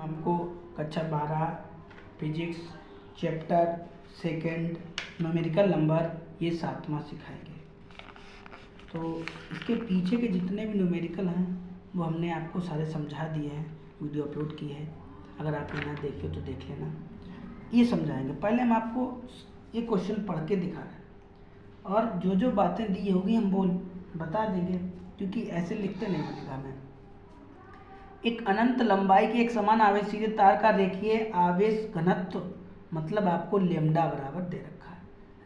हमको कक्षा 12 physics chapter second numerical number ये 7वां सिखाएंगे। तो इसके पीछे के जितने भी न्यूमेरिकल हैं वो हमने आपको सारे समझा दिए हैं, वीडियो अपलोड की है। अगर आप ना देखे तो देख लेना, ये समझाएंगे। पहले हम आपको ये क्वेश्चन पढ़ के दिखा रहे हैं और जो जो बातें दी होगी हम बता देंगे, क्योंकि ऐसे लिखते नहीं बनेगा हमें। एक अनंत लंबाई की एक समान आवेश सीधे तार का रेखीय आवेश घनत्व, मतलब आपको लेमडा बराबर दे रखा है।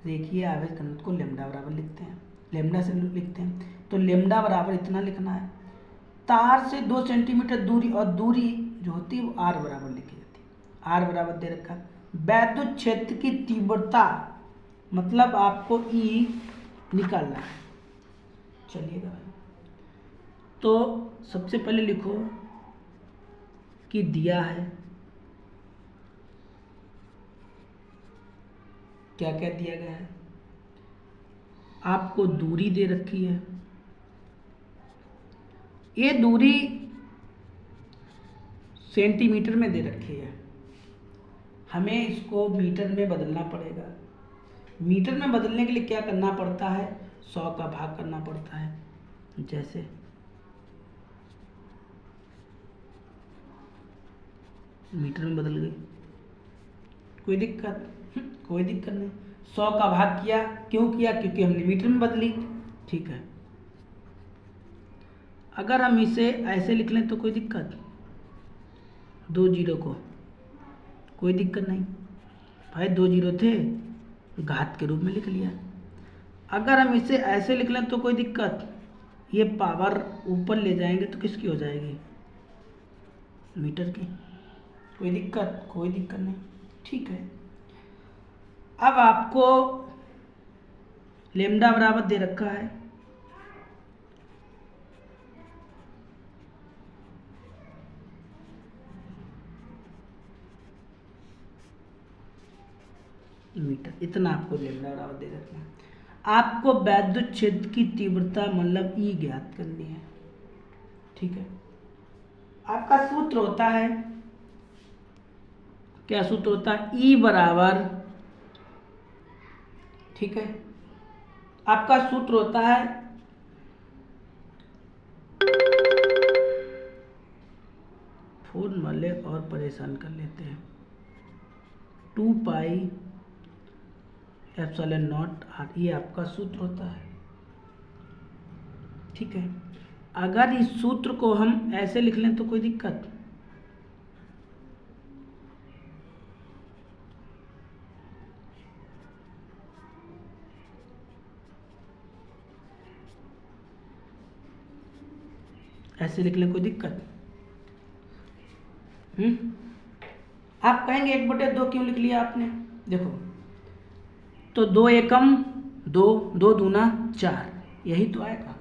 रेखीय आवेश घनत्व को लेमडा बराबर लिखते हैं, लेमडा से लिखते हैं। तो लेमडा बराबर इतना लिखना है। तार से 2 सेंटीमीटर दूरी, और दूरी जो होती है वो आर बराबर लिखी जाती है। आर बराबर दे रखा है। वैद्युत क्षेत्र की तीव्रता, मतलब आपको ई निकालना है। चलिएगा भाई, तो सबसे पहले लिखो कि दिया है, क्या क्या दिया गया है। आपको दूरी दे रखी है, ये दूरी सेंटीमीटर में दे रखी है, हमें इसको मीटर में बदलना पड़ेगा। मीटर में बदलने के लिए क्या करना पड़ता है, 100 का भाग करना पड़ता है। जैसे मीटर में बदल गई, कोई दिक्कत कोई दिक्कत नहीं। 100 का भाग किया, क्यों किया, क्योंकि हमने मीटर में बदली। ठीक है, अगर हम इसे ऐसे लिख लें तो कोई दिक्कत, 2 जीरो को कोई दिक्कत नहीं भाई, 2 जीरो थे घात के रूप में लिख लिया। अगर हम इसे ऐसे लिख लें तो कोई दिक्कत, ये पावर ऊपर ले जाएंगे तो किसकी हो जाएगी, मीटर की। कोई दिक्कत नहीं। ठीक है, अब आपको लेमडा बराबर दे रखा है, मीटर, इतना आपको लेमडा बराबर दे रखना है। आपको वैद्युत क्षेत्र की तीव्रता मतलब ई ज्ञात करनी है। ठीक है, आपका सूत्र होता है, क्या सूत्र होता है, ई बराबर, ठीक है, आपका सूत्र होता है फोन वाले और परेशान कर लेते हैं, 2 पाई एप्सिलॉन नॉट आर, ये आपका सूत्र होता है। ठीक है, अगर इस सूत्र को हम ऐसे लिख लें तो कोई दिक्कत, ऐसे लिख लें कोई दिक्कत। आप कहेंगे 1/2 क्यों लिख लिया आपने, देखो तो 2 एकम 2, 2 दूना 4, यही तो आएगा।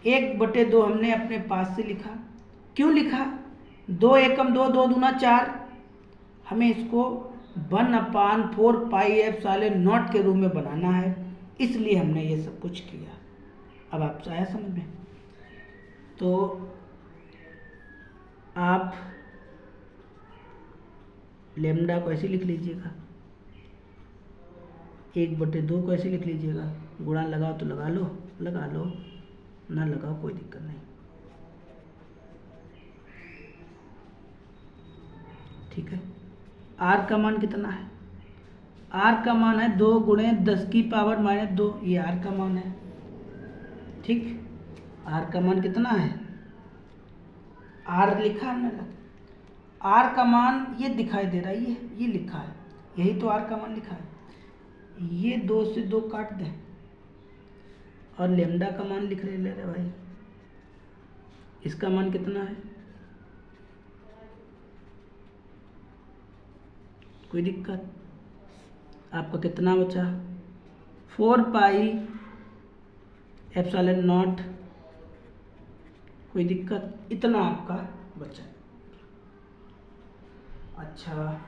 1/2 हमने अपने पास से लिखा, क्यों लिखा, 2 एकम 2, 2 दूना 4, हमें इसको 1/4 पाई एप्सिलॉन नॉट के रूप में बनाना है, इसलिए हमने ये सब कुछ किया। अब आप आया समझ में। तो आप लेमडा को ऐसे लिख लीजिएगा, 1/2 को ऐसे लिख लीजिएगा, गुणा लगाओ तो लगा लो, ना लगाओ कोई दिक्कत नहीं। ठीक है, आर का मान कितना है, आर का मान है 2 गुणे 10 की पावर -2, ये आर का मान है। ठीक, आर का मान कितना है, आर लिखा हमने, आर का मान ये दिखाई दे रहा है, ये लिखा है, यही तो आर का मान लिखा है। ये 2 से 2 काट दें और लेमडा का मान लिख ले रहे भाई, इसका मान कितना है, कोई दिक्कत, आपका कितना बचा, 4 पाई एप्सिलॉन नॉट, कोई दिक्कत, इतना आपका बचा। अच्छा,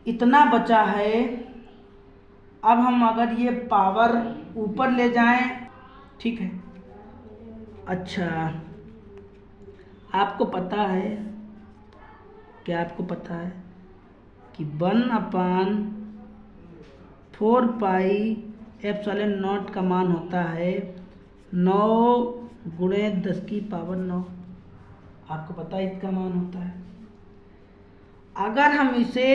इतना बचा है। अब हम अगर ये पावर ऊपर ले जाएं, ठीक है, अच्छा आपको पता है, क्या आपको पता है कि 1/4πε0 का मान होता है 9 गुणे 10⁻⁹। आपको पता है इसका मान होता है। अगर हम इसे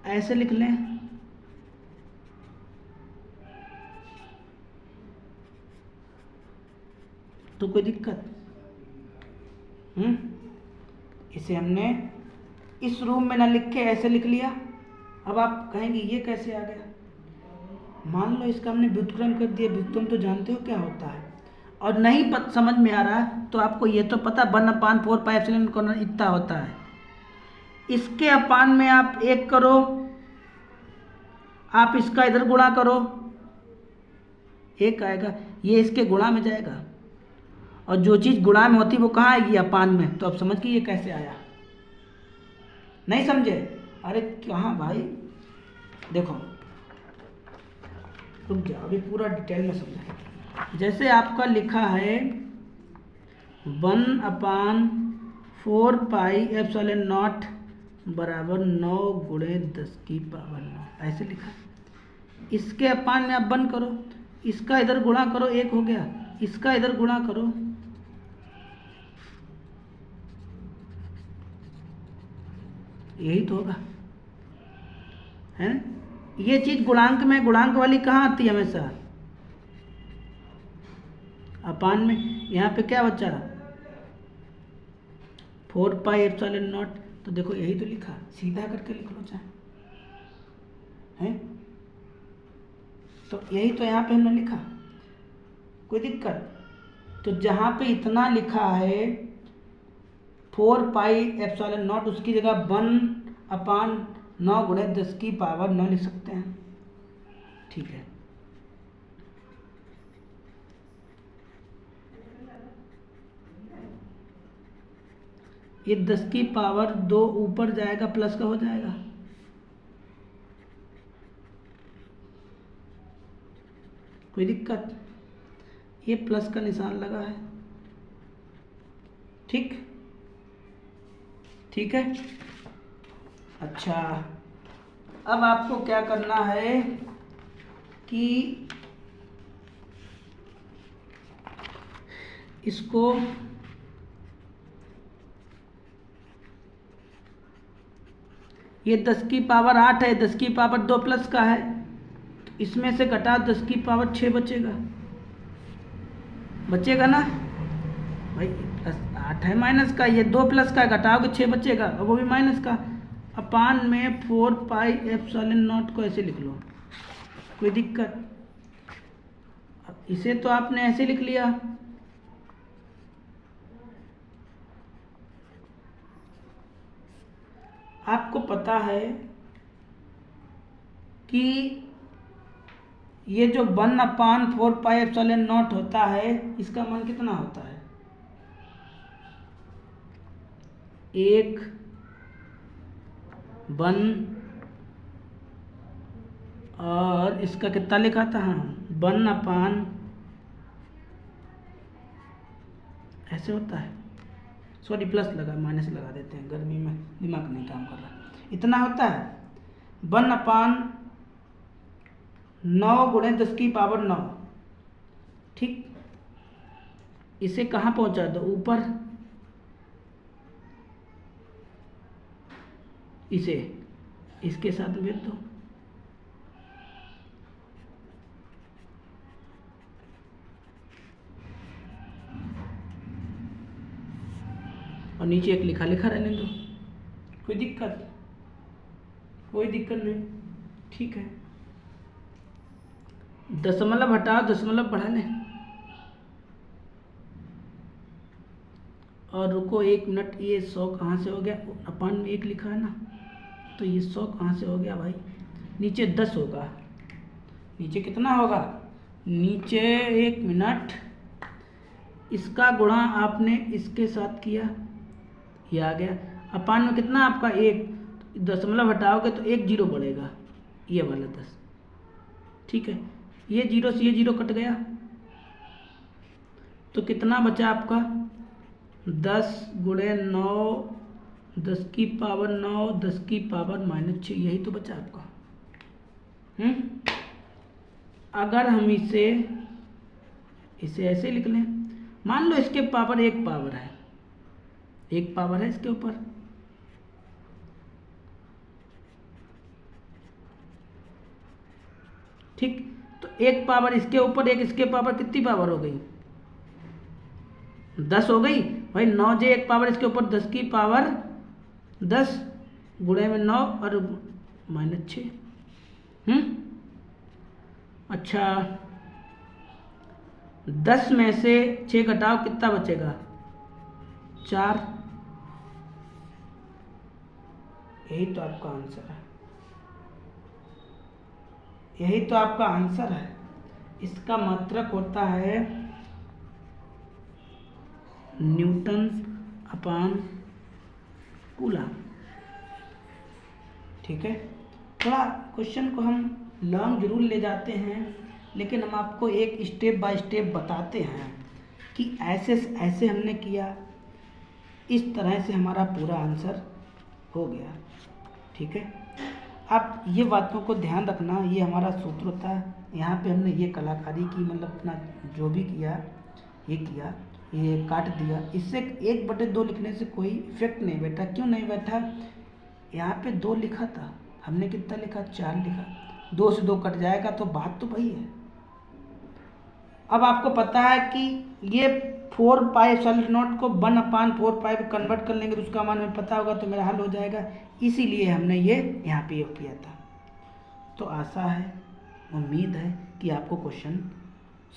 ऐसे लिख लें तो कोई दिक्कत? इसे हमने इस रूम में ना लिख के ऐसे लिख लिया। अब आप कहेंगे ये कैसे आ गया? मान लो इसका हमने व्युत्क्रम कर दिया। व्युत्क्रम तो जानते हो क्या होता है। और नहीं समझ में आ रहा तो आपको ये तो पता 1/4πε इतना होता है। इसके अपान में आप 1 करो, आप इसका इधर गुणा करो, 1 आएगा, ये इसके गुणा में जाएगा। और जो चीज़ गुणा में होती है वो कहाँ आएगी? अपान में। तो अब समझ के ये कैसे आया? नहीं समझे? अरे कहाँ भाई, देखो रुक जाओ, अभी पूरा डिटेल में समझाएंगे। जैसे आपका लिखा है 1/4πε0 बराबर 9 गुणे 10⁻⁹, ऐसे लिखा। इसके अपान में आप 1 करो, इसका इधर गुणा करो, 1 हो गया, इसका इधर गुणा करो, यही तो होगा, है? ये चीज गुणांक में, गुणांक वाली कहाँ आती है? हमेशा अपान में। यहाँ पे क्या बचा? 4πε0। तो देखो यही तो लिखा, सीधा करके लिख लो चाहे, है? तो यही तो यहाँ पे हमने लिखा, कोई दिक्कत? तो जहाँ पे इतना लिखा है 4πε0, उसकी जगह 1/9 गुणे 10⁻9 लिख सकते हैं। ठीक है, ये 10⁻2 ऊपर जाएगा, प्लस का हो जाएगा। कोई दिक्कत? ये प्लस का निशान लगा है। ठीक, ठीक है। अच्छा, अब आपको क्या करना है कि इसको ये 10⁻8 है, 10⁻2 प्लस का है, तो इसमें से घटा 10⁻6 बचेगा, बचेगा ना भाई? +8 है माइनस का, ये 2 प्लस का, घटाओगे 6 बचेगा, और वो भी माइनस का। अपान में 4πε0 को ऐसे लिख लो, कोई दिक्कत? अब इसे तो आपने ऐसे लिख लिया, आपको पता है कि ये जो 1/4πε0 होता है, इसका मान कितना होता है? 1 1, और इसका कितना लिखा था? हाँ, 1/, ऐसे होता है, सॉरी प्लस लगा, माइनस लगा देते हैं, गर्मी में दिमाग नहीं काम कर रहा। इतना होता है 1/9 गुणे 10⁻9। ठीक, इसे कहाँ पहुंचा दो? ऊपर। इसे इसके साथ भेज दो, और नीचे एक लिखा लिखा रहने दो, कोई दिक्कत? कोई दिक्कत नहीं, ठीक है। दशमलव हटाओ, दशमलव बढ़ा लें, और रुको 1 मिनट, ये 100 कहाँ से हो गया? अपान में 1 लिखा है ना, तो ये 100 कहाँ से हो गया भाई? नीचे 10 होगा, नीचे कितना होगा? नीचे 1 मिनट, इसका गुणा आपने इसके साथ किया, ये आ गया। अपान में कितना आपका? 1, दशमलव हटाओगे तो 1 0 बढ़ेगा, ये वाला 10। ठीक है, ये 0 से ये 0 कट गया, तो कितना बचा आपका? 10 गुणे 9 10 की पावर 9 10 की पावर -6, यही तो बचा आपका। अगर हम इसे ऐसे लिख लें, मान लो इसके पावर एक पावर है इसके ऊपर, ठीक। तो एक पावर इसके ऊपर, एक इसके पावर, कितनी पावर हो गई? 10 हो गई भाई। 9 जे एक पावर इसके ऊपर, 10 की पावर 10 गुणे में 9 और -6। अच्छा, 10 में से 6 घटाओ, कितना बचेगा? 4। यही तो आपका आंसर है, यही तो आपका आंसर है। इसका मात्रक होता है न्यूटन अपॉन कूलम, ठीक है। थोड़ा क्वेश्चन को हम लॉन्ग जरूर ले जाते हैं, लेकिन हम आपको एक स्टेप बाय स्टेप बताते हैं कि ऐसे ऐसे हमने किया, इस तरह से हमारा पूरा आंसर हो गया, ठीक है। आप ये बातों को ध्यान रखना, ये हमारा सूत्र था। यहाँ पे हमने ये कलाकारी की, मतलब अपना जो भी किया, ये काट दिया। इससे 1/2 लिखने से कोई इफेक्ट नहीं बैठा। क्यों नहीं बैठा? यहाँ पे 2 लिखा था, हमने कितना लिखा? 4 लिखा। 2 से 2 कट जाएगा, तो बात तो वही है। अब आपको पता है कि ये 4πε0 को 1/4π कन्वर्ट कर लेंगे तो उसका मान हमें पता होगा, तो मेरा हल हो जाएगा। इसीलिए हमने ये यहाँ पे योग किया था। तो आशा है, उम्मीद है कि आपको क्वेश्चन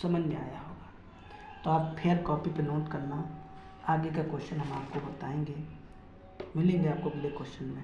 समझ में आया होगा। तो आप फिर कॉपी पे नोट करना, आगे का क्वेश्चन हम आपको बताएंगे। मिलेंगे आपको अगले क्वेश्चन में।